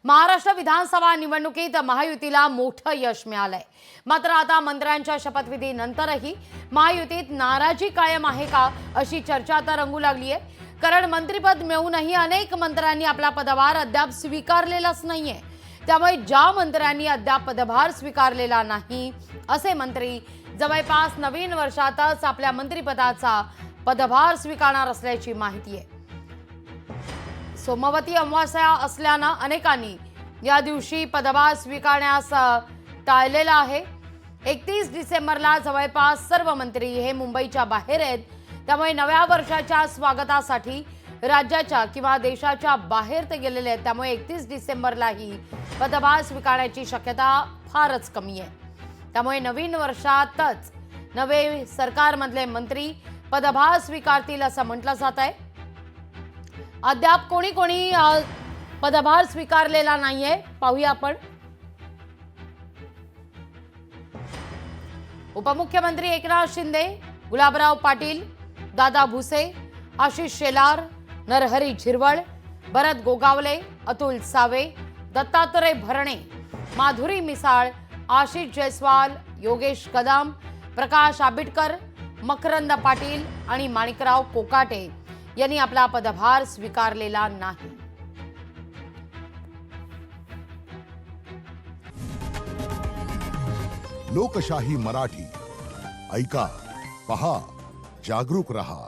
महाराष्ट्र विधानसभा निवडणुकीत महायुतीला मोठं यश मिळालंय। मात्र आता मंत्र्यांच्या शपथविधीनंतरही महायुतीत नाराजी कायम आहे का अशी चर्चा आता रंगू लागली आहे। कारण मंत्रिपद मिळूनही अनेक मंत्र्यांनी आपला पदभार अद्याप स्वीकारलेलाच नाहीये। त्यामुळे ज्या मंत्र्यांनी अद्याप पदभार स्वीकारलेला नाही असे मंत्री जवळपास नवीन वर्षातच आपल्या मंत्रिपदाचा पदभार स्वीकारणार असल्याची माहिती आहे। सोमवती अमावस्या असल्यानं अनेकांनी या दिवशी पदभार स्वीकारण्यास टाळलेला आहे। 31 डिसेंबरला जवळपास सर्व मंत्री हे मुंबईच्या बाहेर आहेत। त्यामुळे नव्या वर्षाच्या स्वागतासाठी राज्याच्या किंवा देशाच्या बाहेर ते गेलेले आहेत। त्यामुळे 31 डिसेंबरलाही पदभार स्वीकारण्याची शक्यता फारच कमी आहे। त्यामुळे नवीन वर्षातच नवे सरकारमधले मंत्री पदभार स्वीकारतील असं म्हटलं जात आहे। अद्याप कोणी कोणी पदभार स्वीकारलेला नाहीये, पाहूया आपण। उपमुख्यमंत्री एकनाथ शिंदे, गुलाबराव पाटील, दादा भुसे, आशिष शेलार, नरहरी झिरवळ, भरत गोगावले, अतुल सावे, दत्तात्रय भरणे, माधुरी मिसाळ, आशिष जयस्वाल, योगेश कदम, प्रकाश आंबेडकर, मकरंद पाटील आणि माणिकराव कोकाटे यांनी आपला पदभार स्वीकारलेला नाही। लोकशाही मराठी ऐका, पहा, जागरूक रहा।